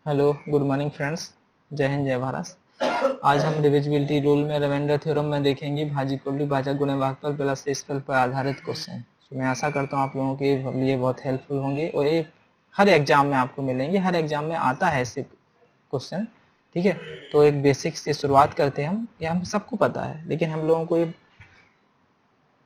Hello, good morning friends. जय हिंद, जय भारत। आज हम डिविजिबिलिटी रूल में रिमाइंडर थ्योरम में देखेंगे भाजक गुणे भागफल प्लस शेषफल पर आधारित क्वेश्चन। तो मैं आशा करता हूँ आप लोगों के लिए बहुत हेल्पफुल होंगे और ये हर एग्जाम में आपको मिलेंगे, हर एग्जाम में आता है ऐसे क्वेश्चन। ठीक है, तो एक बेसिक से शुरुआत करते हैं हम। ये हम सबको पता है, लेकिन हम लोगों को ये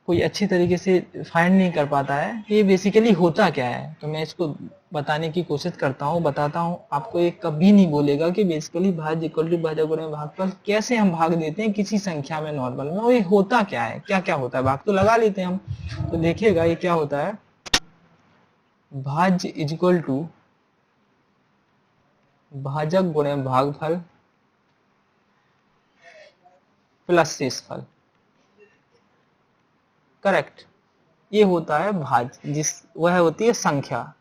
कोई अच्छी तरीके से फाइंड नहीं कर पाता है कि ये बेसिकली होता क्या है। तो मैं इसको बताने की कोशिश करता हूँ, बताता हूँ। आपको ये कभी नहीं बोलेगा कि बेसिकली भाज्य इक्वल टू भाजक गुणे भागफल कैसे हम भाग देते हैं किसी संख्या में नॉर्मल में, और ये होता क्या है, क्या क्या होता है। भाग तो लगा लेते हैं हम, तो देखिएगा ये क्या होता है। भाज्य इज इक्वल टू भाजक गुणे भागफल प्लस शेषफल। करेक्ट। ये होता है भाज्य, वह होती है संख्या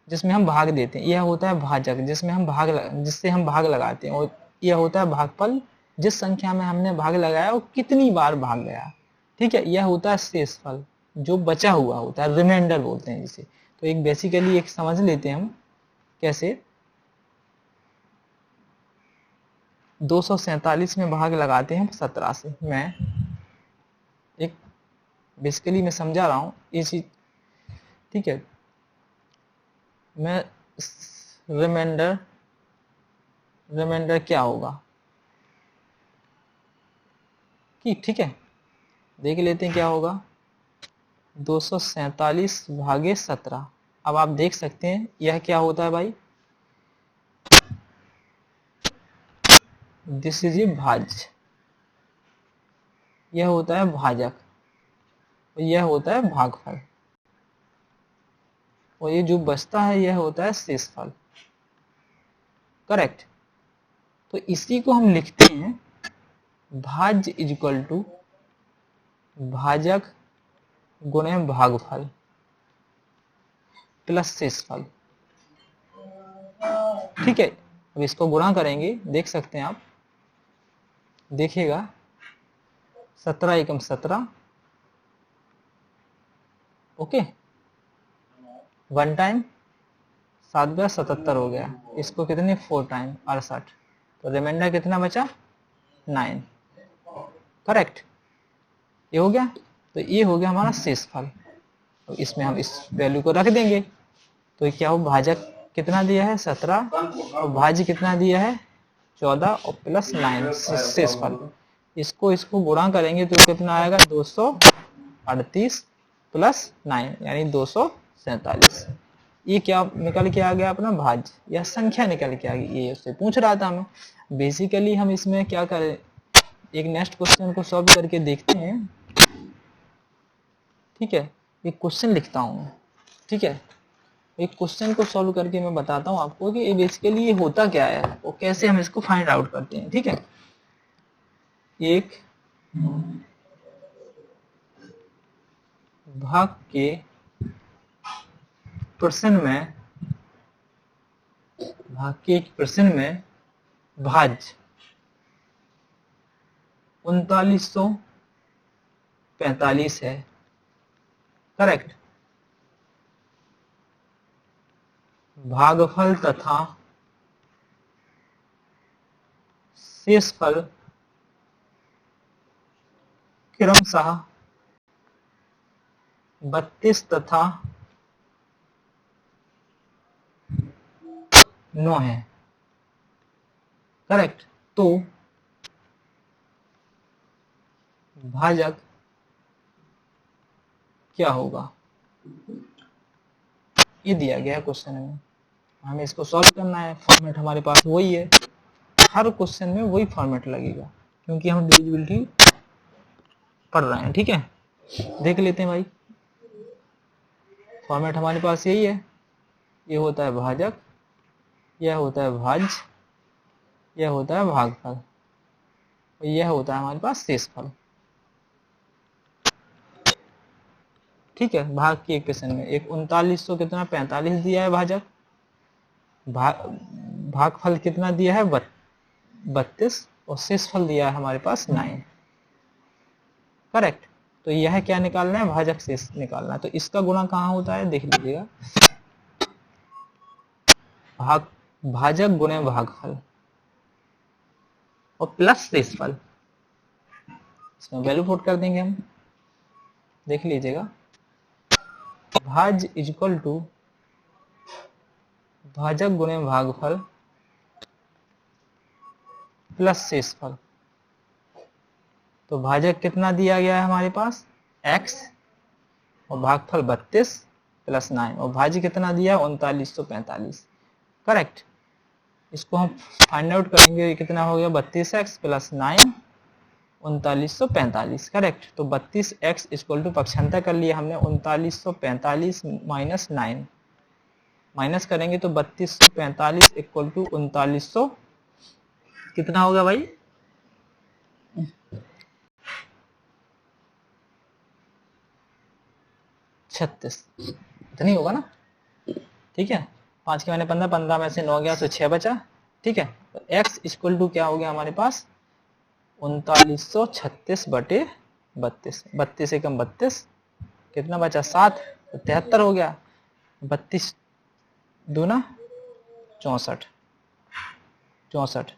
जिसमें हम भाग देते हैं। यह होता है भाजक जिससे हम भाग लगाते हैं। और यह होता है भागफल, जिस संख्या में हमने भाग लगाया वो कितनी बार भाग गया। ठीक है, यह होता है शेषफल, जो बचा हुआ होता है, रिमाइंडर बोलते हैं जिसे। तो एक बेसिकली एक समझ लेते हैं हम कैसे। 247 में भाग लगाते हैं 17 से। मैं एक बेसिकली मैं समझा रहा हूँ ये चीज। ठीक है, मैं रिमाइंडर क्या होगा कि, ठीक है, देख लेते हैं क्या होगा। 247 भागे 17। अब आप देख सकते हैं यह क्या होता है भाई। दिस इज ए भाज्य, यह होता है भाजक, और यह होता है भागफल, और ये जो बचता है यह होता है शेषफल। करेक्ट। तो इसी को हम लिखते हैं भाज्य इज इक्वल टू भाजक गुणे भागफल प्लस शेषफल। ठीक है, अब इसको गुणा करेंगे, देख सकते हैं आप, देखिएगा 17 एकम 17। ओके, 1 टाइम 7 बार 77 हो गया। इसको कितने 4 टाइम 68। तो रिमाइंडर कितना बचा 9। करेक्ट, ये हो गया। तो ये हो गया हमारा शेषफल। तो इसमें हम इस वैल्यू को रख देंगे। तो क्या हो, भाजक कितना दिया है 17, और भाज्य कितना दिया है 14 और प्लस 9 शेषफल। इसको गुणा करेंगे तो कितना आएगा 238 प्लस 9 यानी 247। ये क्या निकल के आ गया अपना भाज्य, यह संख्या निकल के आ गई। ये उससे पूछ रहा था हमें। बेसिकली हम इसमें क्या करें, एक नेक्स्ट क्वेश्चन को सॉल्व करके देखते हैं। ठीक है, एक क्वेश्चन लिखता हूँ। ठीक है, एक क्वेश्चन को सॉल्व करके मैं बताता हूँ आपको कि बेसिकली ये होता क्या है और कैसे हम इसको फाइंड आउट करते हैं। ठीक है, एक भाग के प्रश्न में भाज्य 3945 है। करेक्ट। भागफल तथा शेषफल क्रमशः 32 तथा 9 है। करेक्ट। तो भाजक क्या होगा, ये दिया गया क्वेश्चन में। हमें इसको सॉल्व करना है। फॉर्मेट हमारे पास वही है, हर क्वेश्चन में वही फॉर्मेट लगेगा, क्योंकि हम डिविजिबिलिटी पढ़ रहे हैं। ठीक है, देख लेते हैं भाई। फॉर्मेट हमारे पास यही है। ये होता है भाजक, यह होता है भाज्य, यह होता है भागफल, और यह होता है हमारे पास शेषफल। ठीक है, भाग के एक क्वेश्चन में एक 3900 कितना 45 दिया है भाजक, भागफल कितना दिया है 32, और शेषफल दिया है हमारे पास 9। करेक्ट। तो यह क्या निकालना है, भाजक शेष निकालना है। तो इसका गुणा कहाँ होता है देख लीजिएगा। भाग भाजक गुणे भागफल और प्लस शेषफल, इसमें वैल्यू पुट कर देंगे हम, देख लीजिएगा। भाज्य इज इक्वल टू भाजक गुणे भागफल प्लस शेषफल। तो भाजक कितना दिया गया है हमारे पास x और भागफल 32 प्लस 9 और भाज्य कितना दिया 3945। करेक्ट। इसको हम फाइंड आउट करेंगे, कितना हो गया 32x प्लस 9 3945। करेक्ट। तो 32x इक्वल टू पक्षांतर कर लिया हमने 3945 माइनस 9, माइनस करेंगे तो 3245 इक्वल टू 3900 कितना होगा भाई 36, इतनी होगा ना। ठीक है, 5 के मैंने 15, 15 में से 9 गया तो 6 बचा। ठीक है, तो x इक्वल टू क्या हो गया हमारे पास 3936 बटे 32, 32 से कम 32 कितना बचा 7, तो 73 हो गया। 32 दूना 64, 64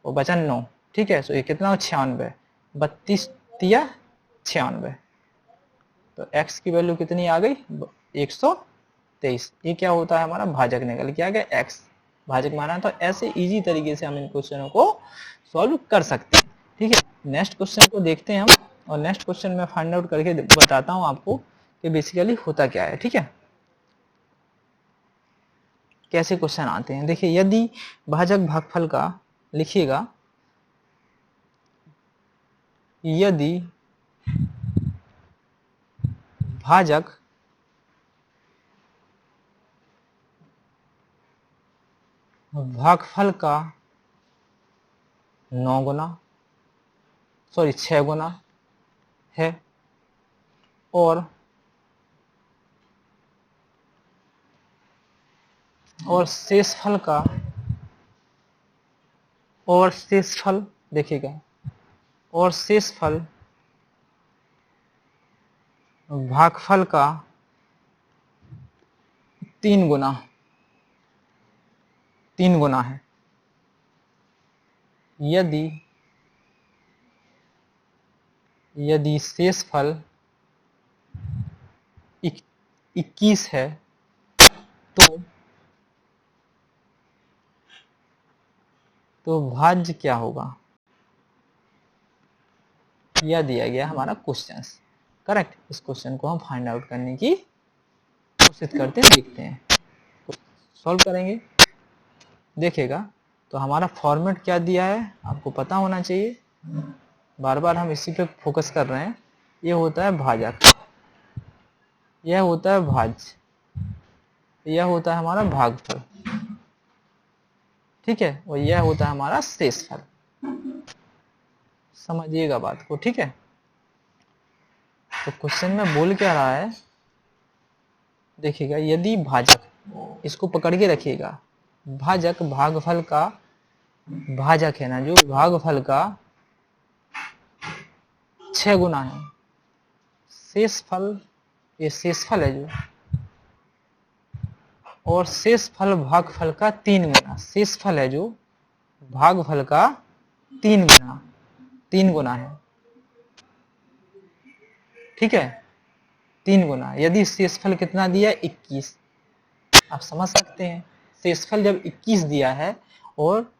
वो बचा 9। ठीक है, तो ये कितना हो 96, 32 दिया 96, तो x की वैल्यू कितनी आ गई 123। ये क्या होता है हमारा भाजक निकल के आ गया x, भाजक माना। तो ऐसे इजी तरीके से हम इन क्वेश्चनों को सॉल्व कर सकते हैं। ठीक है, नेक्स्ट क्वेश्चन को देखते हैं हम, और नेक्स्ट क्वेश्चन में फाइंड आउट करके बताता हूं आपको कि बेसिकली होता क्या है। ठीक है, कैसे क्वेश्चन आते हैं। देखिए, यदि भाजक भागफल का लिखिएगा, यदि भाजक भागफल का 9 गुना 6 गुना है और शेषफल का, और शेषफल देखिएगा, और शेषफल भागफल का 3 गुना है। यदि शेषफल 21 है तो भाज्य क्या होगा, यह दिया गया हमारा क्वेश्चन। करेक्ट। इस क्वेश्चन को हम फाइंड आउट करने की कोशिश करते हैं, देखते हैं, सॉल्व करेंगे। देखिएगा, तो हमारा फॉर्मेट क्या दिया है आपको पता होना चाहिए, बार बार हम इसी पे फोकस कर रहे हैं। ये होता है भाजक, यह होता है भाज्य, यह होता है हमारा भागफल। ठीक है, और यह होता है हमारा शेषफल। समझिएगा बात को। ठीक है, तो क्वेश्चन में बोल क्या रहा है, देखिएगा, यदि भाजक, इसको पकड़ के रखिएगा, भाजक भागफल का, भाजक है ना जो भागफल का 6 गुना है, शेषफल, ये शेषफल है जो, और शेषफल भागफल का 3 गुना, शेषफल है जो भागफल का 3 गुना है। ठीक है, 3 गुना। यदि शेषफल कितना दिया 21, आप समझ सकते हैं, शेषफल जब 21 दिया है और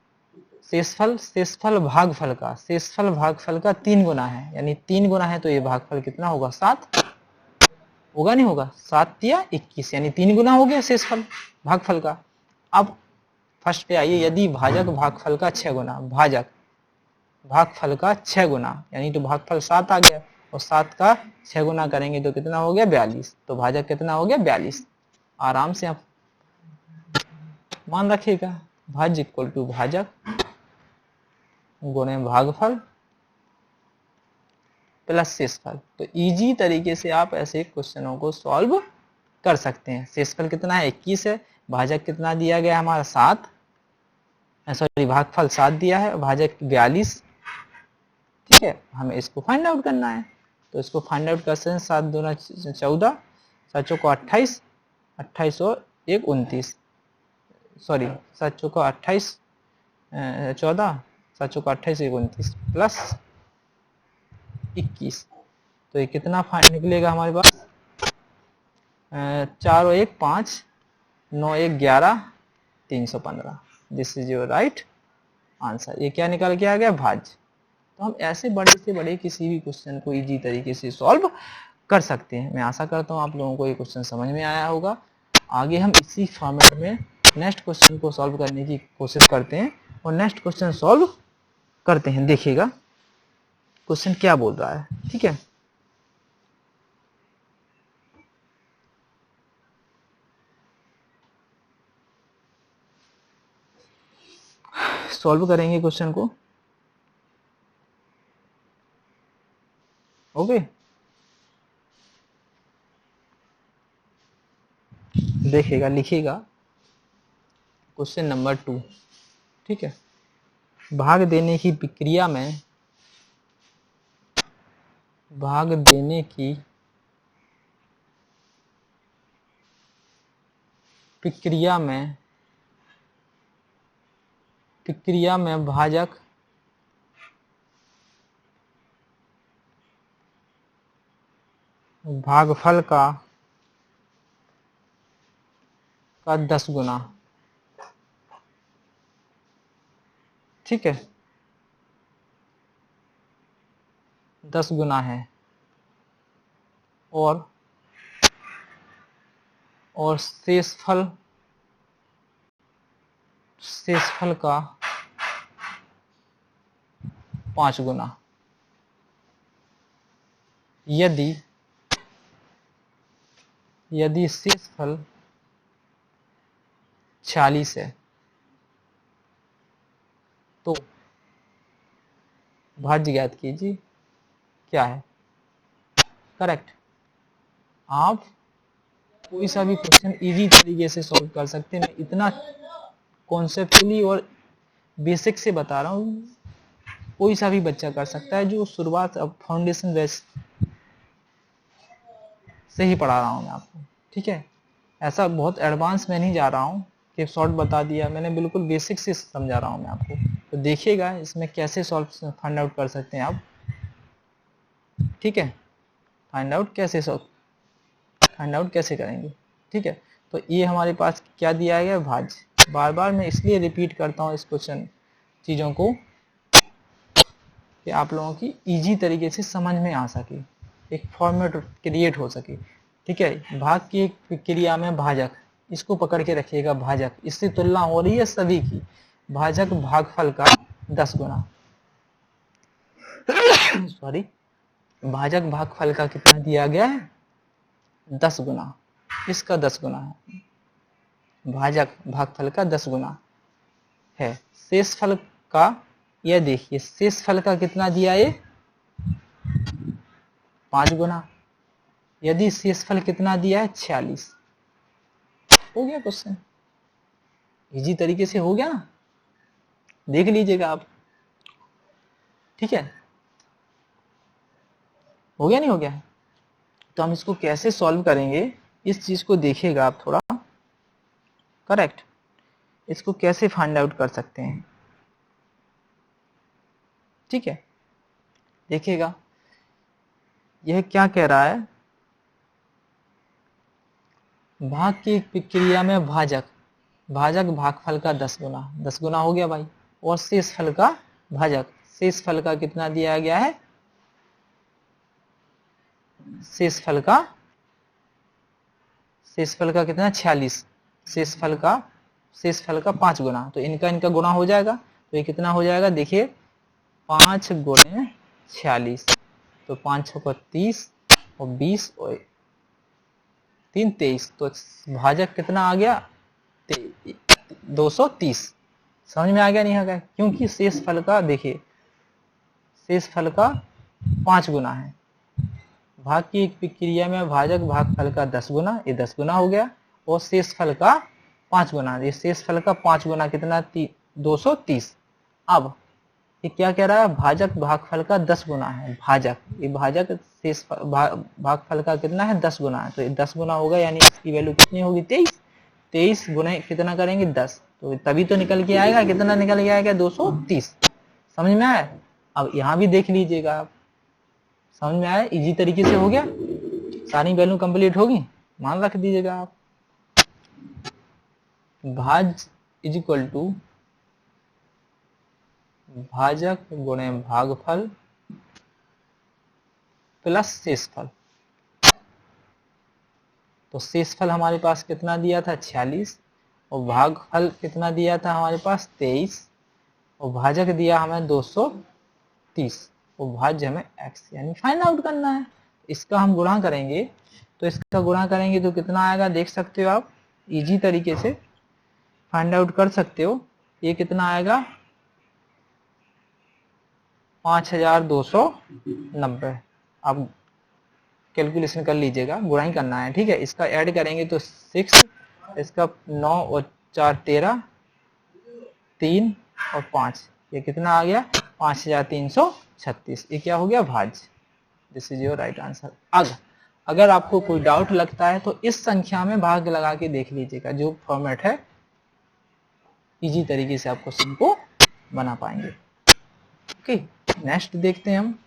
शेषफल भागफल का 3 गुना है, यानी 3 गुना है, तो ये भागफल कितना होगा 7 होगा, नहीं होगा, 7 दिया 21, यानी 3 गुना हो गया शेषफल भागफल का। अब फर्स्ट पे आइए, यदि भाजक भागफल का 6 गुना, भाजक भागफल का 6 गुना, यानी तो भागफल 7 आ गया, और 7 का 6 गुना करेंगे तो कितना हो गया 42, तो भाजक कितना हो गया 42। आराम से आप मान रखिएगा, भाज्य इक्वल टू भाजक गुणे भागफल प्लस शेषफल। तो इजी तरीके से आप ऐसे क्वेश्चनों को सॉल्व कर सकते हैं। शेषफल कितना है 21 है, भाजक कितना दिया गया हमारा 7, सॉरी भागफल 7 दिया है, भाजक 42। ठीक है, हमें इसको फाइंड आउट करना है, तो इसको फाइंड आउट करते हैं। 7 दूना 14, 7 चौको 28, 28 और 1 29, सॉरी 7 चौका 28, 14, 7 चौका 28, 29 प्लस 21, तो ये कितना निकलेगा हमारे पास, 4 और 1 5, 9 1 11, 315। This is your right answer. ये क्या निकल के आ गया, भाज्य। तो हम ऐसे बड़े से बड़े किसी भी क्वेश्चन को इजी तरीके से सॉल्व कर सकते हैं। मैं आशा करता हूँ आप लोगों को ये क्वेश्चन समझ में आया होगा। आगे हम इसी फॉर्मेट में नेक्स्ट क्वेश्चन को सॉल्व करने की कोशिश करते हैं और नेक्स्ट क्वेश्चन सॉल्व करते हैं। देखिएगा क्वेश्चन क्या बोल रहा है, ठीक है। सॉल्व करेंगे क्वेश्चन को, ओके। देखिएगा, लिखिएगा क्वेश्चन नंबर 2, ठीक है। भाग देने की प्रक्रिया में, भाग देने की प्रक्रिया में, प्रक्रिया में भाजक भागफल का 10 गुना, ठीक है, 10 गुना है। और शेषफल का 5 गुना। यदि शेषफल 46 है तो भाज्य ज्ञात कीजिए क्या है। करेक्ट। आप कोई सा भी क्वेश्चन इजी तरीके से सॉल्व कर सकते हैं। मैं इतना कॉन्सेप्चुअली और बेसिक से बता रहा हूँ, कोई सा भी बच्चा कर सकता है जो शुरुआत, अब फाउंडेशन बेस से ही पढ़ा रहा हूँ मैं आपको, ठीक है। ऐसा बहुत एडवांस में नहीं जा रहा हूँ कि शॉर्ट बता दिया, मैंने बिल्कुल बेसिक से समझा रहा हूँ मैं आपको। तो देखिएगा इसमें कैसे सॉल्व फाइंड आउट कर सकते हैं आप, ठीक है। फाइंड आउट कैसे करेंगे, ठीक है। तो ये हमारे पास क्या दिया गया, भाज्य। बार बार मैं इसलिए रिपीट करता हूँ इस क्वेश्चन चीज़ों को कि आप लोगों की इजी तरीके से समझ में आ सके, एक फॉर्मेट क्रिएट हो सके, ठीक है। भाग की एक प्रक्रिया में भाजक, इसको पकड़ के रखिएगा, भाजक, इससे तुलना हो रही है सभी की। भाजक भागफल का 10 गुना सॉरी, भाजक भागफल का कितना दिया गया है, 10 गुना। इसका 10 गुना है, भाजक भागफल का 10 गुना है। शेषफल का, यह देखिए शेषफल का कितना दिया है, 5 गुना। यदि शेषफल कितना दिया है, 46। हो गया क्वेश्चन, इजी तरीके से हो गया ना, देख लीजिएगा आप, ठीक है। हो गया नहीं हो गया। तो हम इसको कैसे सॉल्व करेंगे, इस चीज को देखिएगा आप थोड़ा। करेक्ट। इसको कैसे फाइंड आउट कर सकते हैं, ठीक है। देखिएगा यह क्या कह रहा है, भाग की प्रक्रिया में भाजक भागफल का 10 गुना, 10 गुना हो गया भाई। और शेषफल का भाजक, शेषफल का कितना दिया गया है, शेषफल का कितना, 46। शेषफल का 5 गुना, तो इनका गुना हो जाएगा। तो ये कितना हो जाएगा, देखिए 5 गुणे 46, तो 5 छक्का 30 और 20 और 3 23, तो भाजक कितना आ गया, 230। समझ में आ गया नहीं आ गया, क्योंकि शेषफल का, देखिए शेषफल का 5 गुना है। भाग की एक प्रक्रिया में भाजक भागफल का 10 गुना, ये 10 गुना हो गया। और शेषफल का 5 गुना, ये शेषफल का 5 गुना कितना, 230। अब ये क्या कह रहा है, भाजक भागफल का 10 गुना है। भाजक, ये भाजक शेष भागफल का कितना है, 10 गुना है। तो ये 10 गुना होगा, यानी इसकी वैल्यू कितनी होगी, 23। 23 गुणे कितना करेंगे, 10, तो तभी तो निकल के आएगा, कितना निकल के आएगा 230। समझ में आया? अब यहाँ भी देख लीजिएगा आप, समझ में आया? इजी तरीके से हो गया, सारी वैल्यू कंप्लीट होगी, मान रख दीजिएगा आप। भाज इज इक्वल टू भाजक गुणे भागफल प्लस शेषफल। तो शेषफल हमारे पास कितना दिया था 46, और भागफल कितना दिया था हमारे पास 23, और भाजक दिया हमें 230, और भाज्य हमें x यानी फाइंड आउट करना है। इसका हम गुणा करेंगे, तो इसका गुणा करेंगे तो कितना आएगा देख सकते हो आप, इजी तरीके से फाइंड आउट कर सकते हो। ये कितना आएगा 5290। आप कैलकुलेशन कर लीजिएगा, गुणा ही करना है, ठीक है। इसका ऐड करेंगे तो 6, इसका 9 और 4 13, 3 और 5, ये कितना आ गया 5336। ये क्या हो गया भाज्य। This is your right answer. अगर आपको कोई डाउट लगता है तो इस संख्या में भाग लगा के देख लीजिएगा, जो फॉर्मेट है इजी तरीके से आप क्वेश्चन को बना पाएंगे। ओके, नेक्स्ट देखते हैं हम।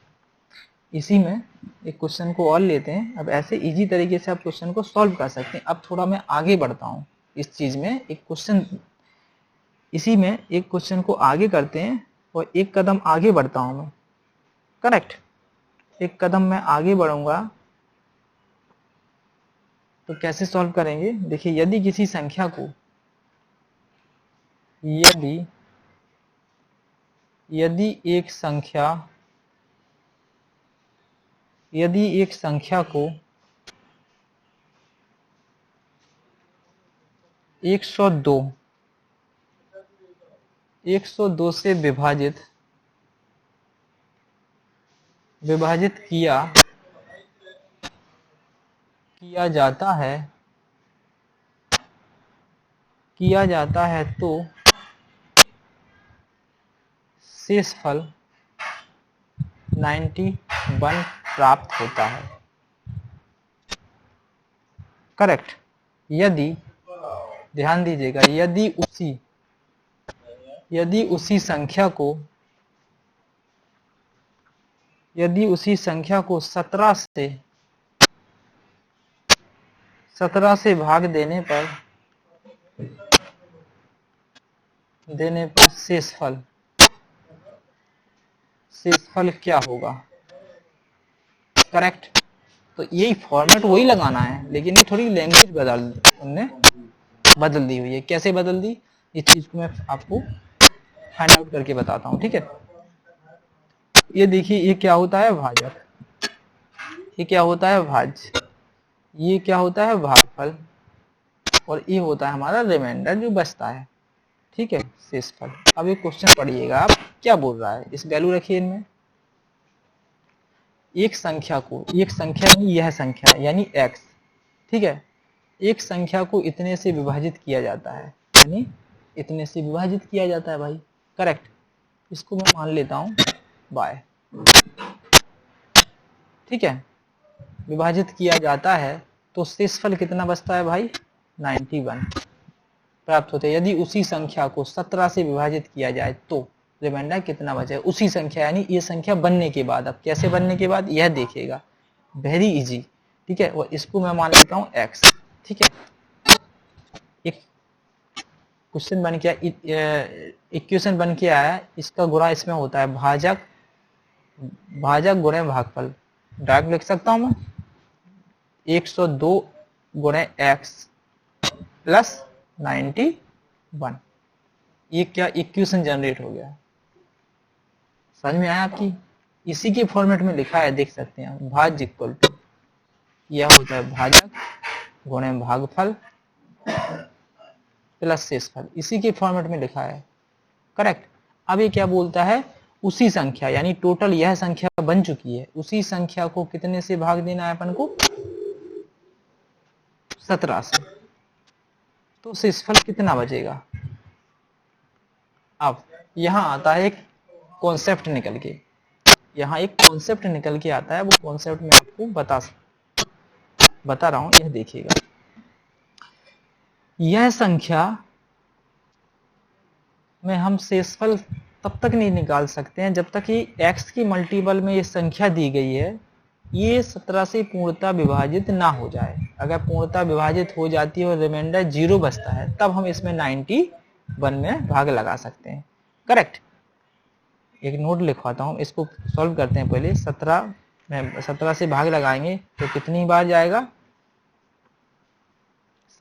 इसी में एक क्वेश्चन को और लेते हैं। अब ऐसे इजी तरीके से आप क्वेश्चन को सॉल्व कर सकते हैं। अब थोड़ा मैं आगे बढ़ता हूँ इस चीज में, एक क्वेश्चन इसी में एक क्वेश्चन को आगे करते हैं, और एक कदम आगे बढ़ता हूं मैं। करेक्ट, एक कदम मैं आगे बढ़ूंगा तो कैसे सॉल्व करेंगे। देखिए, यदि किसी संख्या को यदि एक संख्या को 102 से विभाजित किया जाता है तो शेषफल 91 प्राप्त होता है। करेक्ट। यदि, ध्यान दीजिएगा, यदि उसी संख्या को 17 से भाग देने पर शेषफल क्या होगा। करेक्ट। तो यही फॉर्मेट वही लगाना है, लेकिन ये थोड़ी लैंग्वेज बदल दी हुई है। कैसे बदल दी, इस चीज को मैं आपको फाइंड आउट करके बताता हूँ, ठीक है। ये देखिए, ये क्या होता है भाजक, ये क्या होता है भाज्य, ये क्या होता है भागफल, और ये होता है हमारा रिमाइंडर जो बचता है, ठीक है, शेषफल। अब एक क्वेश्चन पढ़िएगा आप, क्या बोल रहा है। इस वैल्यू रखिए इनमें। एक संख्या यानी यह संख्या यानी x, ठीक है। एक संख्या को इतने से विभाजित किया जाता है, यानी इतने से विभाजित किया जाता है भाई। करेक्ट। इसको मैं मान लेता हूं y, ठीक है। विभाजित किया जाता है तो शेषफल कितना बचता है भाई 91 प्राप्त होते हैं। यदि उसी संख्या को 17 से विभाजित किया जाए तो रिमाइंडर कितना बचे। उसी संख्या यानी ये संख्या बनने के बाद, अब कैसे बनने के बाद यह देखिएगा, वेरी इजी, ठीक है। और इसको मैं मान लेता हूं x, ठीक है। एक क्वेश्चन बन के इक्वेशन बन के आया, इसका गुणा इसमें होता है भाजक गुणे भागफल। डायरेक्ट लिख सकता हूं मैं 102 गुणे x प्लस 91। ये क्या इक्वेशन जनरेट हो गया, समझ में आया आपकी। इसी के फॉर्मेट में लिखा है, देख सकते हैं, भाज्य इक्वल टू यह होता है भाजक गुणे भागफल प्लस शेषफल। इसी के फॉर्मेट में लिखा है। करेक्ट। अब ये क्या बोलता है, उसी संख्या यानी टोटल यह संख्या बन चुकी है, उसी संख्या को कितने से भाग देना है अपन को 17 से, तो शेषफल कितना बचेगा। अब यहां आता है एक कॉन्सेप्ट निकल के, यहाँ एक कॉन्सेप्ट निकल के आता है, वो कॉन्सेप्ट मैं आपको बता रहा हूं, यह देखिएगा। यह संख्या में हम शेषफल तब तक नहीं निकाल सकते हैं जब तक कि x की मल्टीपल में ये संख्या दी गई है ये 17 से पूर्णतः विभाजित ना हो जाए। अगर पूर्णतः विभाजित हो जाती है और रिमाइंडर 0 बचता है तब हम इसमें 91 में भाग लगा सकते हैं। करेक्ट। एक नोट लिखवाता हूँ, इसको सॉल्व करते हैं पहले। 17 से भाग लगाएंगे तो कितनी बार जाएगा?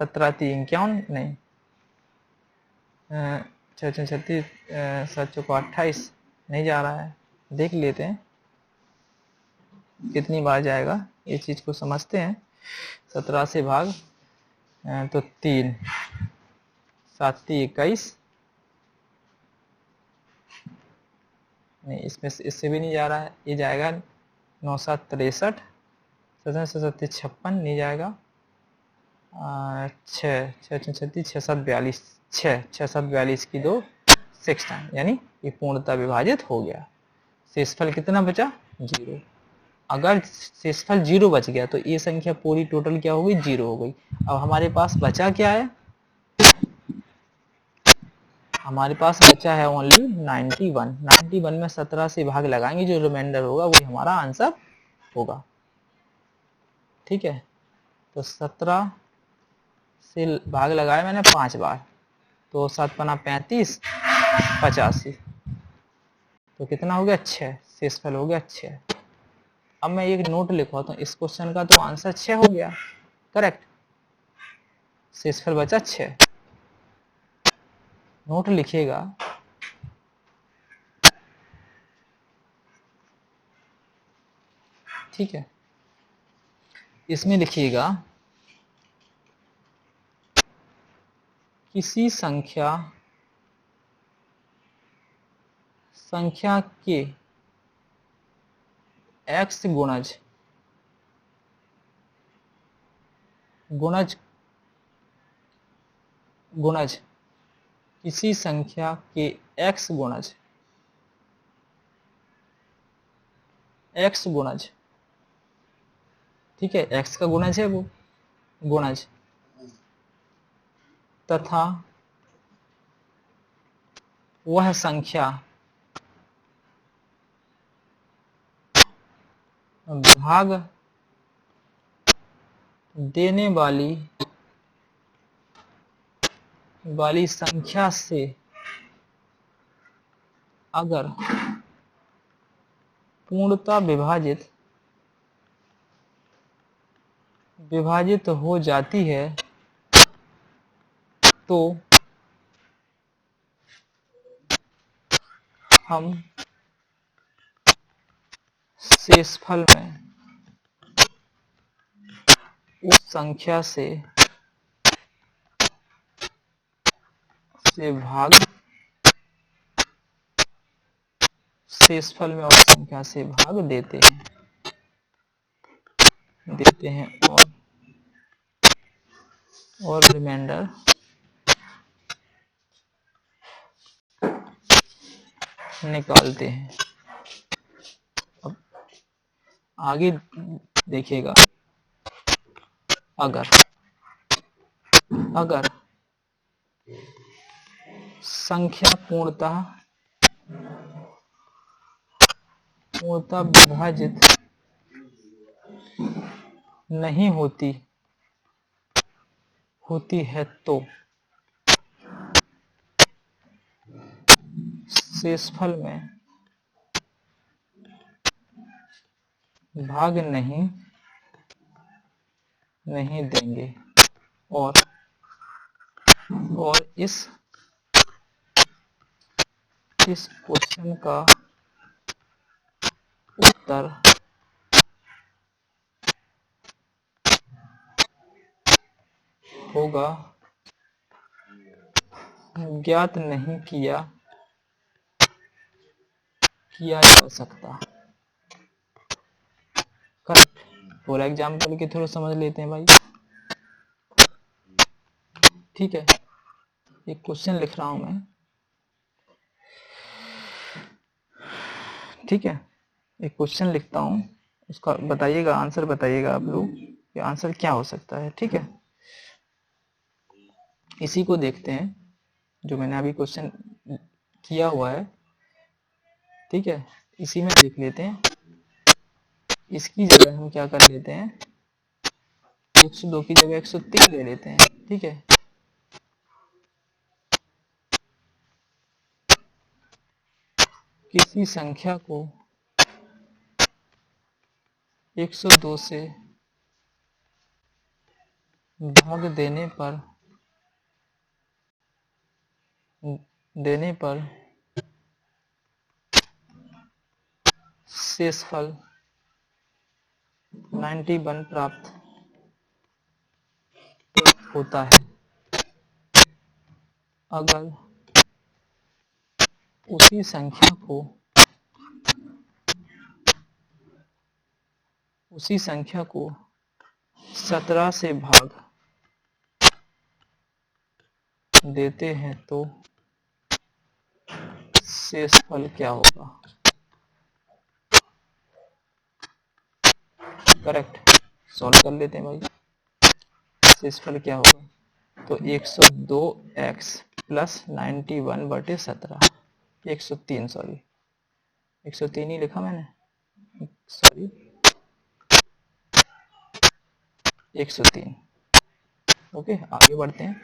17 3 क्या नहीं 6 36 7 चौको 28 नहीं जा रहा है, देख लेते हैं कितनी बार जाएगा, ये चीज को समझते हैं। 17 से भाग तो 3 7 21 नहीं, इसमें इससे भी नहीं जा रहा है, ये जाएगा 9 7 63 7 7 56 नहीं जाएगा 6 6 36 6 7 42 6 6 7 42 की 2 6 टाइम, यानी ये पूर्णतः विभाजित हो गया। शेषफल कितना बचा? 0। अगर शेषफल 0 बच गया तो ये संख्या पूरी टोटल क्या हो गई? 0 हो गई। अब हमारे पास बचा क्या है? हमारे पास बचा है ओनली 91। 91 में 17 से भाग लगाएंगे, जो रिमाइंडर होगा वही हमारा आंसर होगा। ठीक है, तो 17 से भाग लगाया मैंने 5 बार, तो 7 पना 35 85, तो कितना हो गया? 6। शेषफल हो गया 6। अब मैं एक नोट लिखवाता हूँ, इस क्वेश्चन का तो आंसर 6 हो गया। करेक्ट। शेषफल बचा 6। नोट लिखिएगा, ठीक है, इसमें लिखिएगा किसी संख्या के x गुणज किसी संख्या के x गुणज, ठीक है, x का गुणज है वो गुणज, तथा वह संख्या भाग देने वाली संख्या से अगर पूर्णतः विभाजित हो जाती है तो हम शेषफल में उस संख्या से भाग शेषफल में उस संख्या से भाग देते हैं और रिमाइंडर निकालते हैं। अब आगे देखिएगा, अगर संख्या पूर्णतः विभाजित नहीं होती है तो शेषफल में भाग नहीं देंगे और इस क्वेश्चन का उत्तर होगा ज्ञात नहीं किया जा सकता। करेक्ट। पूरा एग्जाम्पल के थ्रू समझ लेते हैं भाई। ठीक है, एक क्वेश्चन लिख रहा हूं मैं, ठीक है, एक क्वेश्चन लिखता हूं, उसका बताइएगा, आंसर बताइएगा आप लोग, ये आंसर क्या हो सकता है। ठीक है, इसी को देखते हैं जो मैंने अभी क्वेश्चन किया हुआ है, ठीक है, इसी में देख लेते हैं। इसकी जगह हम क्या कर लेते हैं, 102 की जगह 103 ले लेते हैं, ठीक है। किसी संख्या को 102 से भाग देने पर शेषफल 91 प्राप्त होता है अगर उसी संख्या को 17 से भाग देते हैं तो शेषफल क्या होगा। करेक्ट, सॉल्व कर लेते हैं भाई। शेषफल क्या होगा, तो 102x प्लस 91 बटे 17, 103 सॉरी 103 ही लिखा मैंने, सॉरी 103। ओके, आगे बढ़ते हैं।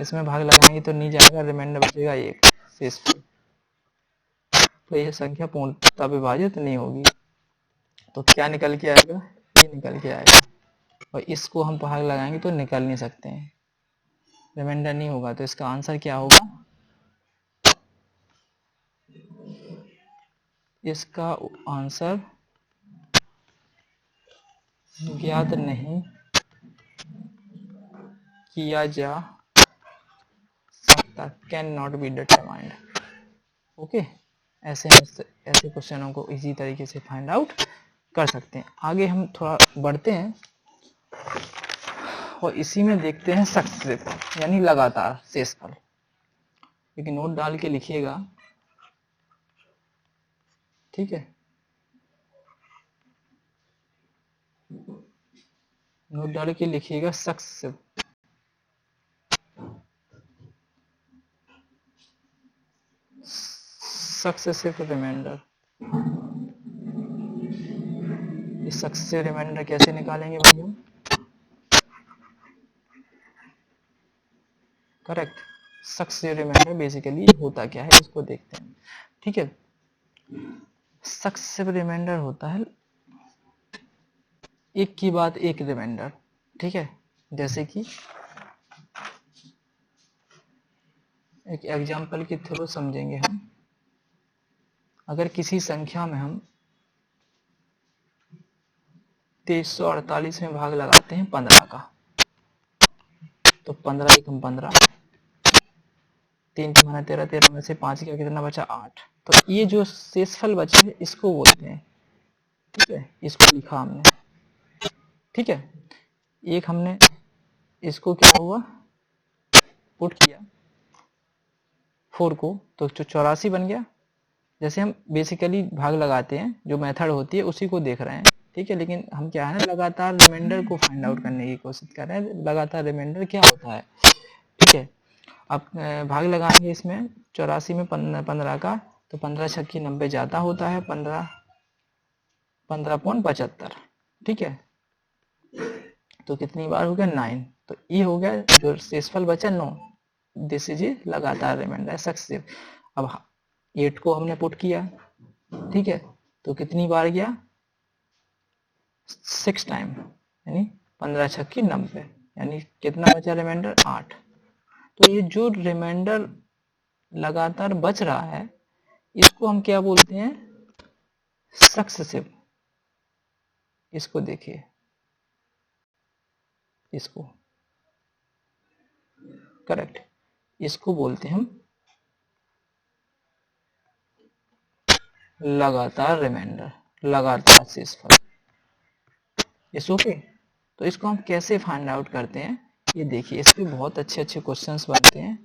इसमें भाग लगाएंगे तो नहीं जाएगा, रिमाइंडर बचेगा 1 शेषफल। तो यह संख्या पूर्णतः विभाजित नहीं होगी, तो क्या निकल के आएगा, ये निकल के आएगा। और इसको हम भाग लगाएंगे तो निकल नहीं सकते हैं, रिमाइंडर नहीं होगा। तो इसका आंसर क्या होगा, इसका आंसर ज्ञात नहीं किया जा सकता, can not be determined. Okay, ऐसे क्वेश्चनों को इजी तरीके से फाइंड आउट कर सकते हैं। आगे हम थोड़ा बढ़ते हैं और इसी में देखते हैं सक्सेसिव यानी लगातार शेषफल। एक नोट डाल के लिखिएगा, ठीक है, नोट डाल के लिखिएगा सक्सेसिव। सक्सेसिव रिमाइंडर, इस सक्सेसिव रिमाइंडर कैसे निकालेंगे भाई हम, करेक्ट। सक्सेसिव रिमाइंडर बेसिकली होता क्या है इसको देखते हैं, ठीक है। सक्सेसिव रिमाइंडर होता है एक की बाद एक रिमाइंडर, ठीक है। जैसे कि एक एग्जांपल के थ्रू समझेंगे हम। अगर किसी संख्या में हम 2348 में भाग लगाते हैं 15 का, तो 15 एकम 15, 3 के माना 13, 13 में से 5 का कितना बचा 8। तो ये जो शेषफल बचे इसको बोलते हैं, ठीक है, इसको लिखा हमने, ठीक है। एक हमने इसको क्या हुआ पुट किया 4 को, तो जो 84 बन गया। जैसे हम बेसिकली भाग लगाते हैं, जो मेथड होती है उसी को देख रहे हैं, ठीक है। लेकिन हम क्या है लगातार रिमाइंडर को फाइंड आउट करने की कोशिश कर रहे हैं, लगातार रिमाइंडर क्या होता है, ठीक है। अब भाग लगाएंगे इसमें 84 में 15 का, तो 15 छक्की 90 ज्यादा होता है, 15.75, ठीक है। तो कितनी बार हो गया 9, तो ये हो गया जो शेषफल बचा 9। दिस इज लगातार रिमाइंडर सक्सेसिव। अब 8 को हमने पुट किया, ठीक है, तो कितनी बार गया 6 टाइम, यानी 15 छक्की 90, यानी कितना बचा रिमाइंडर 8। तो ये जो रिमाइंडर लगातार बच रहा है इसको हम क्या बोलते हैं, सक्सेसिव। इसको देखिए, इसको करेक्ट, इसको बोलते हैं हम लगातार रिमाइंडर, लगातार शेषफल। इस ओके। तो इसको हम कैसे फाइंड आउट करते हैं ये देखिए, इस पे बहुत अच्छे अच्छे क्वेश्चंस बनते हैं,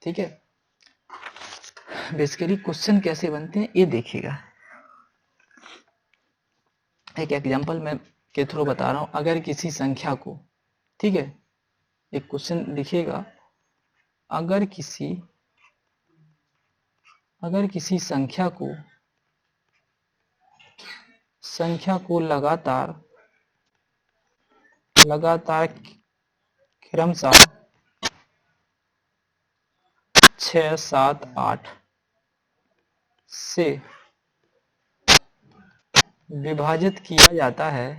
ठीक है। बेसिकली क्वेश्चन कैसे बनते हैं ये देखिएगा। एक एग्जांपल मैं के थ्रू बता रहा हूं। अगर किसी संख्या को, ठीक है, एक क्वेश्चन लिखिएगा, अगर किसी अगर किसी संख्या को लगातार क्रमशः 6, 7, 8 से विभाजित किया जाता है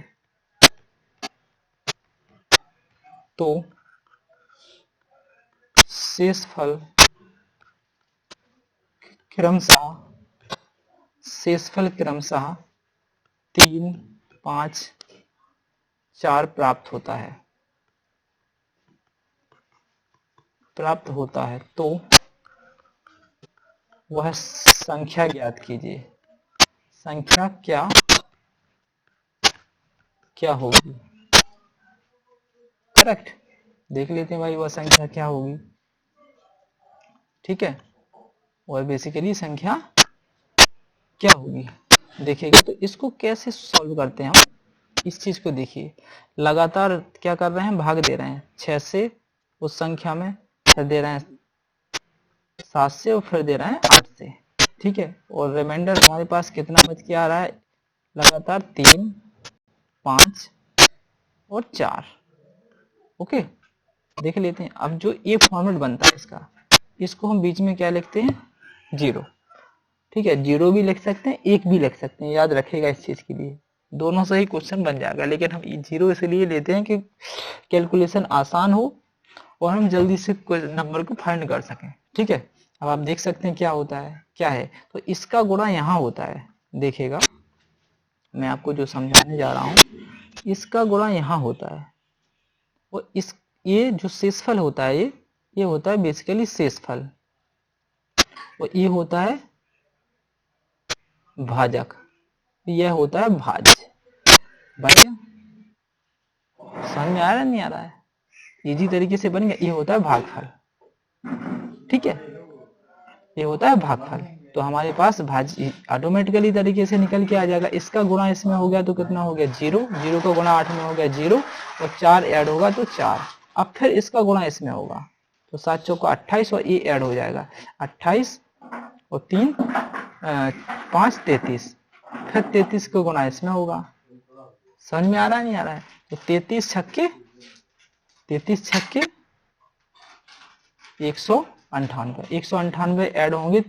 तो शेषफल क्रमशः 3, 5, 4 प्राप्त होता है तो वह संख्या ज्ञात कीजिए। संख्या क्या होगी? करेक्ट। देख लेते हैं भाई वह संख्या क्या होगी। ठीक है, और बेसिकली संख्या क्या होगी देखिएगा। तो इसको कैसे सॉल्व करते हैं हम, इस चीज को देखिए। लगातार क्या कर रहे हैं, भाग दे रहे हैं 6 से उस संख्या में, फिर दे रहे हैं 7 से और फिर दे रहे हैं 8 से। ठीक है, और रिमाइंडर हमारे पास कितना बच के आ रहा है, लगातार 3, 5 और 4। ओके, देख लेते हैं। अब जो ये फॉर्मेट बनता है इसका, इसको हम बीच में क्या लिखते हैं, 0। ठीक है, 0 भी लिख सकते हैं, 1 भी लिख सकते हैं, याद रखेगा इस चीज के लिए। दोनों से ही क्वेश्चन बन जाएगा, लेकिन हम 0 इसलिए लेते हैं कि कैलकुलेशन आसान हो और हम जल्दी से नंबर को फाइंड कर सकें। ठीक है, अब आप देख सकते हैं क्या होता है, क्या है, तो इसका गुणा यहाँ होता है। देखिएगा, मैं आपको जो समझाने जा रहा हूँ, इसका गुणा यहाँ होता है। और ये जो शेषफल होता है, ये होता है बेसिकली शेषफल, और ये होता है भाजक, यह होता है भाज्य। बढ़िया, समझ में आ रहा है नहीं आ रहा है? इजी तरीके से बन गया। ये होता है भागफल। ठीक है, ये होता है भागफल। तो हमारे पास भाज्य ऑटोमेटिकली तरीके से निकल के आ जाएगा। इसका गुणा इसमें हो गया तो कितना हो गया, 0। 0 का गुणा 8 में हो गया 0, और 4 ऐड होगा तो 4। अब फिर इसका गुणा इसमें होगा तो 7 चौका 28, और ये ऐड हो जाएगा 28 और 3, 5, 33। फिर 33 का गुणा इसमें होगा। समझ में आ रहा है नहीं आ रहा है? तो 33 छक्के 198। 198 ऐड होंगे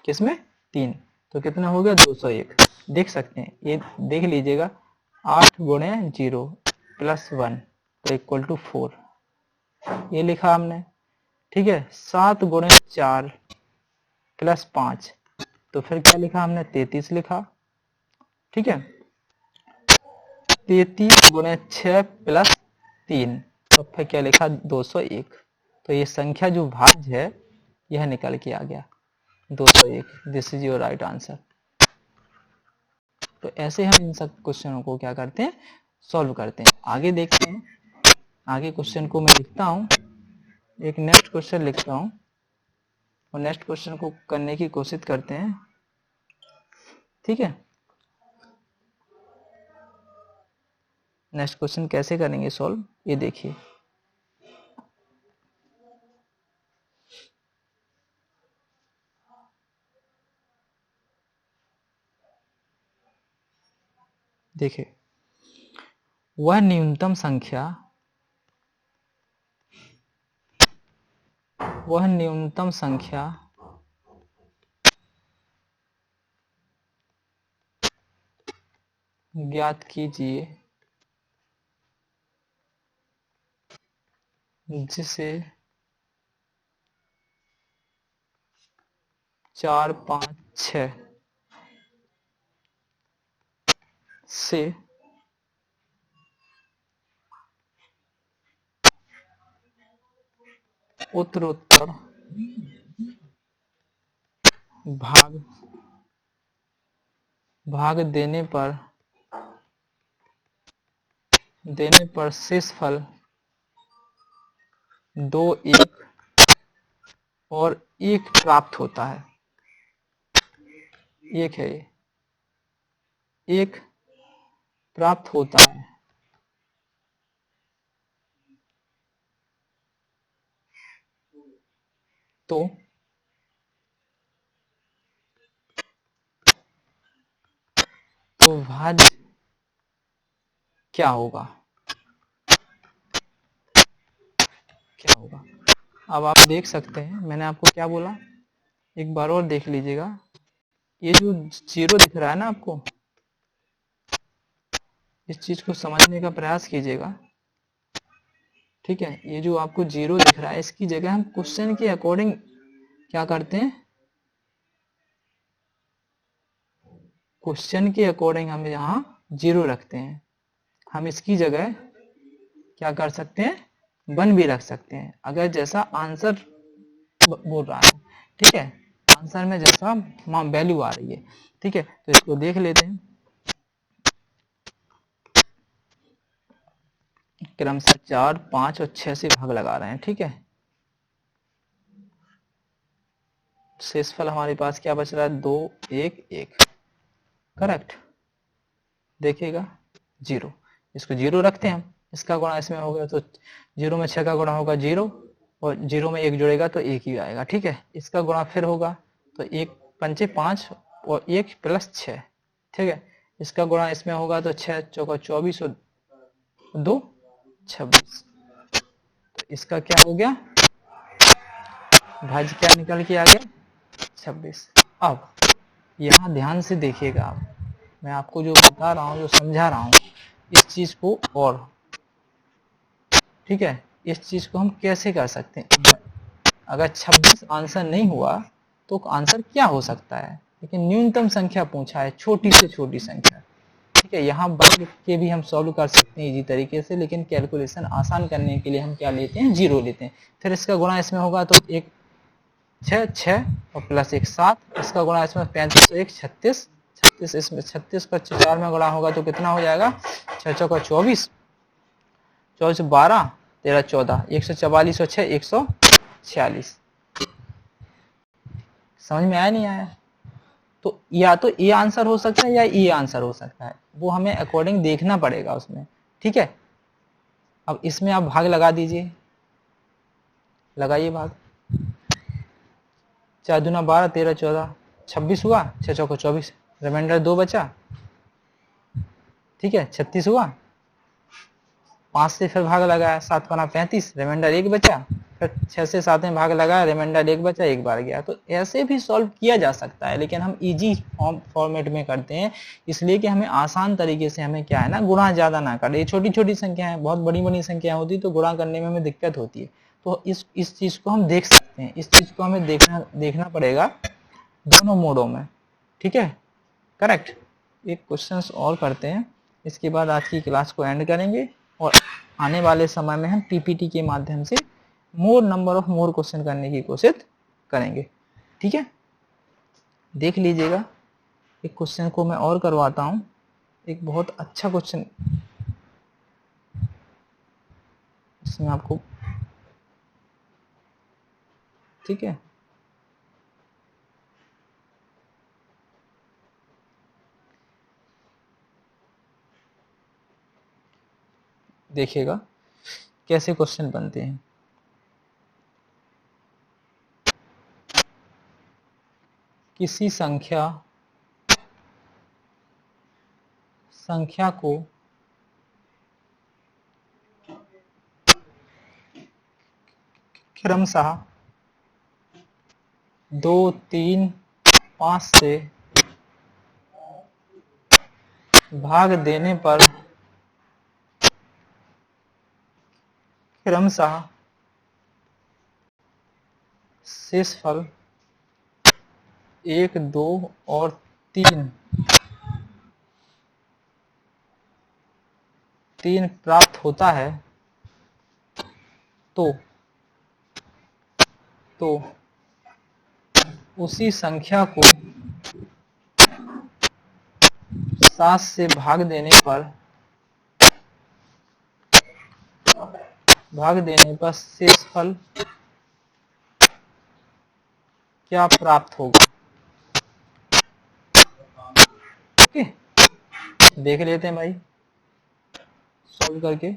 किसमें, 3, तो कितना हो गया, 201। देख सकते हैं, ये देख लीजिएगा, 8 गुणे 0 प्लस 1 तो इक्वल टू 4, ये लिखा हमने। ठीक है, 7 गुणे 4 प्लस 5 तो फिर क्या लिखा हमने, 33 लिखा। ठीक है, 33 गुणे 6 प्लस 3 तो फिर क्या लिखा, 201। तो ये संख्या जो भाज्य है यह निकल के आ गया 201। This is your right answer. तो ऐसे हम इन सब क्वेश्चनों को क्या करते हैं, सॉल्व करते हैं। आगे देखते हैं, आगे क्वेश्चन को मैं लिखता हूँ, एक नेक्स्ट क्वेश्चन लिखता हूँ और नेक्स्ट क्वेश्चन को करने की कोशिश करते हैं। ठीक है, नेक्स्ट क्वेश्चन कैसे करेंगे सॉल्व, ये देखिए। देखिए, वह न्यूनतम संख्या ज्ञात कीजिए जिसे 4, 5, 6 से उत्तरोत्तर भाग देने पर शेषफल 2, 1 और 1 प्राप्त होता है। 1 है, 1 प्राप्त होता है। तो तो भाज्य क्या होगा, क्या होगा। अब आप देख सकते हैं मैंने आपको क्या बोला, एक बार और देख लीजिएगा। ये जो जीरो दिख रहा है ना आपको, इस चीज को समझने का प्रयास कीजिएगा, ठीक है। ये जो आपको जीरो दिख रहा है, इसकी जगह हम क्वेश्चन के अकॉर्डिंग क्या करते हैं, क्वेश्चन के अकॉर्डिंग हम यहाँ जीरो रखते हैं। हम इसकी जगह क्या कर सकते हैं, 1 भी रख सकते हैं, अगर जैसा आंसर बोल रहा है, ठीक है, आंसर में जैसा वैल्यू आ रही है, ठीक है। तो इसको देख लेते हैं, क्रमशः 4, 5 और 6 से भाग लगा रहे हैं, ठीक है। शेषफल हमारे पास क्या बच रहा है, 2, 1, 1, करेक्ट। देखिएगा जीरो, इसको जीरो रखते हैं हम, इसका गुणा इसमें हो गया तो जीरो में 6 का गुणा होगा 0, और जीरो में 1 जुड़ेगा तो 1 ही आएगा, ठीक है। इसका गुणा फिर होगा तो 1 पंचे 5 और 1 प्लस 6, ठीक है। इसका गुणा इसमें होगा तो 6 चौका 24 और 2 26, तो इसका क्या हो गया, भाज्य क्या निकल के आ गया, 26। अब यहाँ ध्यान से देखिएगा आप, मैं आपको जो बता रहा हूँ, जो समझा रहा हूँ, इस चीज को, और ठीक है, इस चीज को हम कैसे कर सकते हैं। अगर 26 आंसर नहीं हुआ तो आंसर क्या हो सकता है, लेकिन न्यूनतम संख्या पूछा है, छोटी से छोटी संख्या, ठीक है। यहाँ वर्ग के भी हम सॉल्व कर सकते हैं इजी तरीके से, लेकिन कैलकुलेशन आसान करने के लिए हम क्या लेते हैं, जीरो लेते हैं। फिर इसका गुणा इसमें होगा तो 1 6 और प्लस 1 7, इसका गुणा इसमें 35 1 36, 36 इसमें 36 का 4 में गुणा होगा तो कितना हो जाएगा, 6 चौका 24, 24 12 13 14, 144 और 6 146। समझ में आया नहीं आया, तो या तो ये आंसर हो सकता है या ये आंसर हो सकता है, वो हमें अकॉर्डिंग देखना पड़ेगा उसमें, ठीक है। अब इसमें आप भाग लगा दीजिए, लगाइए भाग, 4 दूना 12 13 14 26 हुआ, 6 चौका 24, रिमाइंडर 2 बचा, ठीक है, 36 हुआ, 5 से फिर भाग लगाया, 7 बना 35, रिमाइंडर 1 बचा, फिर 6 से 7 में भाग लगाया, रिमाइंडर 1 बचा, 1 बार गया। तो ऐसे भी सॉल्व किया जा सकता है, लेकिन हम इजी फॉर्मेट में करते हैं, इसलिए कि हमें आसान तरीके से हमें क्या है ना, गुणा ज्यादा ना करें। ये छोटी छोटी संख्या है, बहुत बड़ी बड़ी संख्या होती तो गुणा करने में हमें दिक्कत होती है। तो इस चीज को हम देख सकते हैं, इस चीज को हमें देखना पड़ेगा दोनों मोडों में, ठीक है, करेक्ट। एक क्वेश्चन और करते हैं, इसके बाद आज की क्लास को एंड करेंगे, और आने वाले समय में हम पीपीटी के माध्यम से मोर नंबर ऑफ मोर क्वेश्चन करने की कोशिश करेंगे, ठीक है। देख लीजिएगा, एक क्वेश्चन को मैं और करवाता हूं, एक बहुत अच्छा क्वेश्चन, इसमें आपको, ठीक है, देखिएगा कैसे क्वेश्चन बनते हैं। किसी संख्या को क्रमशः 2 3 5 से भाग देने पर क्रमशः शेषफल 1 2 और 3 प्राप्त होता है, तो उसी संख्या को 7 से भाग देने पर शेषफल क्या प्राप्त होगा। ओके, देख लेते हैं भाई सॉल्व करके।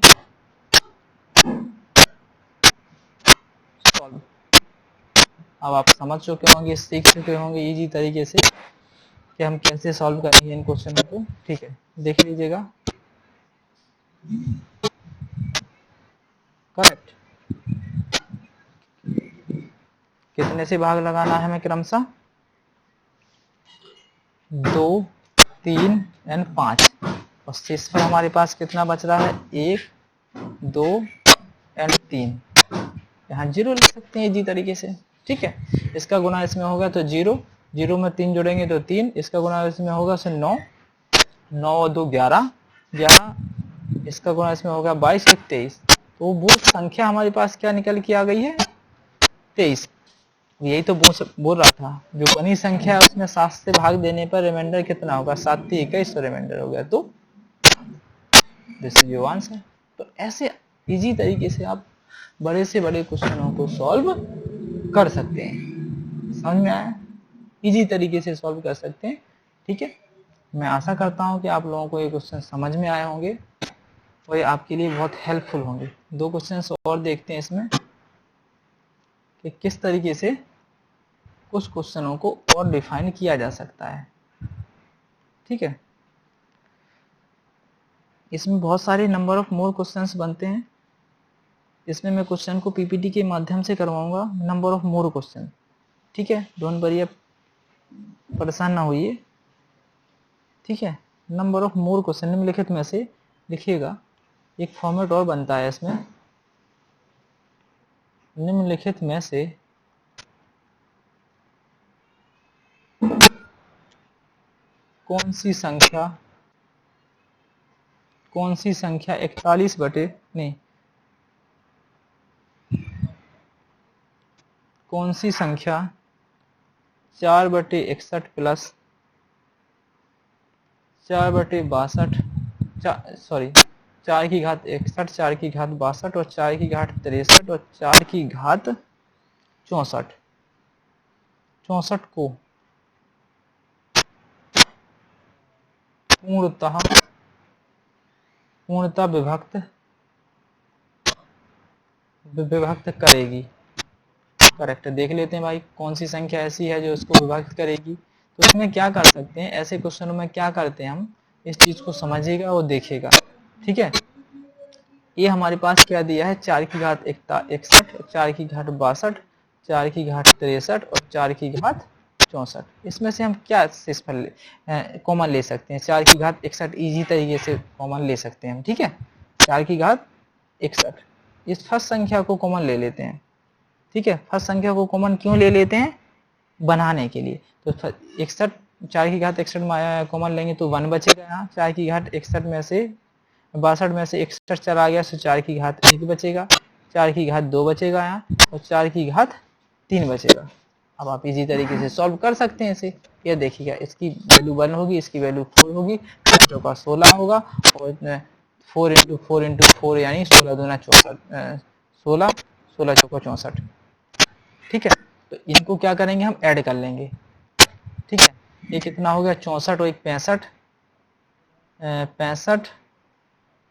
अब आप समझ चुके होंगे, सीख चुके होंगे इजी तरीके से कि हम कैसे सॉल्व करेंगे इन क्वेश्चनों को। ठीक है, देख लीजिएगा। करेक्ट। कितने से भाग लगाना है हमें क्रमशः? 2, 3 एंड 5, और शेष पर हमारे पास कितना बच रहा है? 1, 2 एंड 3। यहाँ 0 लिख सकते हैं इजी तरीके से। ठीक है, इसका गुना इसमें होगा तो 0, 0 में 3 जोड़ेंगे तो 3, इसका गुना इसमें होगा तो 9, 9 और 2 11, 11, इसका गुना इसमें होगा 22 और 23। तो वो संख्या हमारे पास क्या निकल के आ गई है? 23। यही तो बोल रहा था, जो बनी संख्या है उसमें 7 से भाग देने पर रिमाइंडर कितना होगा? 7 × 21 रिमाइंडर हो गया। तो दिस इज योर आंसर। तो ऐसे इजी तरीके से आप बड़े से बड़े क्वेश्चनों को सॉल्व कर सकते हैं। समझ में आया? इजी तरीके से सॉल्व कर सकते हैं। ठीक है, मैं आशा करता हूं कि आप लोगों को ये क्वेश्चन समझ में आए होंगे और ये आपके लिए बहुत हेल्पफुल होंगे। 2 क्वेश्चन और देखते हैं इसमें कि किस तरीके से कुछ क्वेश्चनों को और डिफाइन किया जा सकता है। ठीक है, इसमें बहुत सारे नंबर ऑफ मोर क्वेश्चंस बनते हैं। इसमें मैं क्वेश्चन को पीपीटी के माध्यम से करवाऊंगा, नंबर ऑफ मोर क्वेश्चन। ठीक है, डोंट वरी, परेशान ना होइए। ठीक है, नंबर ऑफ मोर क्वेश्चन निम्नलिखित में से लिखिएगा। एक फॉर्मेट और बनता है इसमें, निम्नलिखित में से कौन सी संख्या 41 बटे नहीं, कौन सी संख्या 4/61 प्लस 4/62, 4 की घात 61, 4 की घात 62 और 4 की घात 63 और 4 की घात 64 को पूर्णतः विभक्त करेगी। करेक्ट। देख लेते हैं भाई, कौन सी संख्या ऐसी है जो इसको विभक्त करेगी। तो इसमें क्या कर सकते हैं, ऐसे क्वेश्चनों में क्या करते हैं हम, इस चीज को समझिएगा और देखिएगा। ठीक है, ये हमारे पास क्या दिया है? 4 की घात 61, 4 की घात 62, 4 की घात 63 और 4 की घात 64। इसमें से हम क्या कॉमन ले सकते हैं? 4 की घात 61 इजी तरीके से कॉमन ले सकते हैं हम। ठीक है, 4 की घात 61, इस फर्स्ट संख्या को कॉमन ले लेते हैं। ठीक है, फर्स्ट संख्या को कॉमन क्यों ले लेते हैं? बनाने के लिए। तो 61, 4 की घात 61 में कॉमन लेंगे तो 1 बचेगा यहाँ। 4 की घात 61 में से 62 में से 61 चला गया तो 4 की घात 1 बचेगा, 4 की घात 2 बचेगा यहाँ, और 4 की घात 3 बचेगा। अब आप इजी तरीके से सॉल्व कर सकते हैं इसे। ये देखिएगा, इसकी वैल्यू 1 होगी, इसकी वैल्यू 4 होगी, 4 का 16 होगा, और 4 × 4 × 4 यानी 16 दूना 64, 16, 16 चौका 64। ठीक है, तो इनको क्या करेंगे, हम ऐड कर लेंगे। ठीक है, ये कितना हो गया? 64 और 1 65,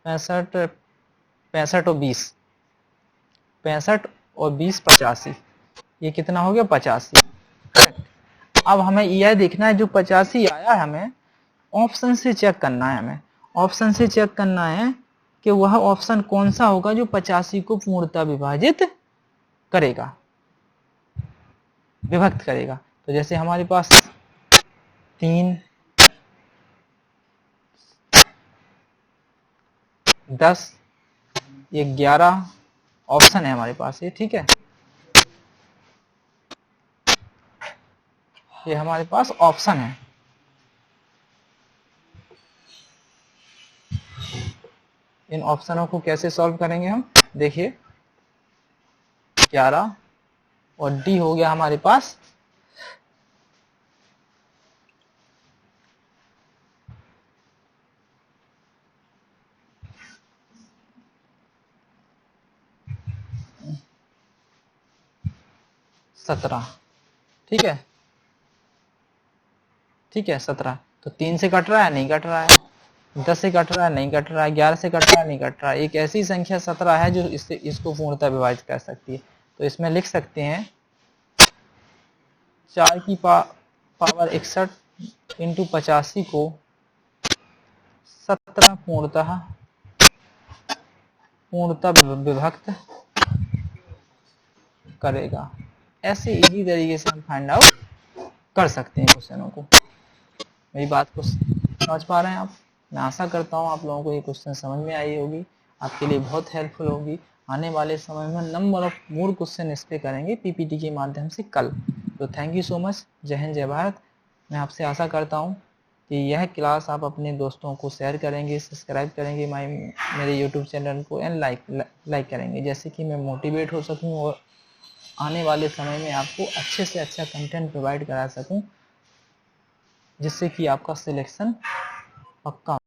65 और 20, 65 और 20 85, ये कितना हो गया? 85। अब हमें यह देखना है, जो 85 आया है हमें ऑप्शन से चेक करना है। हमें ऑप्शन से चेक करना है कि वह ऑप्शन कौन सा होगा जो 85 को पूर्णतः विभाजित करेगा, विभक्त करेगा। तो जैसे हमारे पास 3, 10, ये 11 ऑप्शन है हमारे पास ये। ठीक है, ये हमारे पास ऑप्शन है। इन ऑप्शनों को कैसे सॉल्व करेंगे हम? देखिए, 11 और डी हो गया हमारे पास 17। ठीक है, ठीक है 17। तो 3 से कट रहा है? नहीं कट रहा है। 10 से कट रहा है? नहीं कट रहा है। 11 से कट रहा है? नहीं कट रहा है। एक ऐसी संख्या 17 है जो इसको पूर्णतः विभाजित कर सकती है। तो इसमें लिख सकते हैं 4 की पावर 61 इंटू 85 को 17 पूर्णतः विभक्त करेगा। ऐसे इजी तरीके से हम फाइंड आउट कर सकते हैं क्वेश्चनों को। मेरी बात को समझ पा रहे हैं आप? मैं आशा करता हूँ आप लोगों को ये क्वेश्चन समझ में आई होगी, आपके लिए बहुत हेल्पफुल होगी। आने वाले समय में नंबर ऑफ मोर क्वेश्चन इस पे करेंगे पीपीटी के माध्यम से कल। तो थैंक यू सो मच। जय हिंद जय भारत। मैं आपसे आशा करता हूँ कि यह क्लास आप अपने दोस्तों को शेयर करेंगे, सब्सक्राइब करेंगे मेरे यूट्यूब चैनल को एंड लाइक करेंगे, जैसे कि मैं मोटिवेट हो सकूँ और आने वाले समय में आपको अच्छे से अच्छा कंटेंट प्रोवाइड करा सकूं, जिससे कि आपका सिलेक्शन पक्का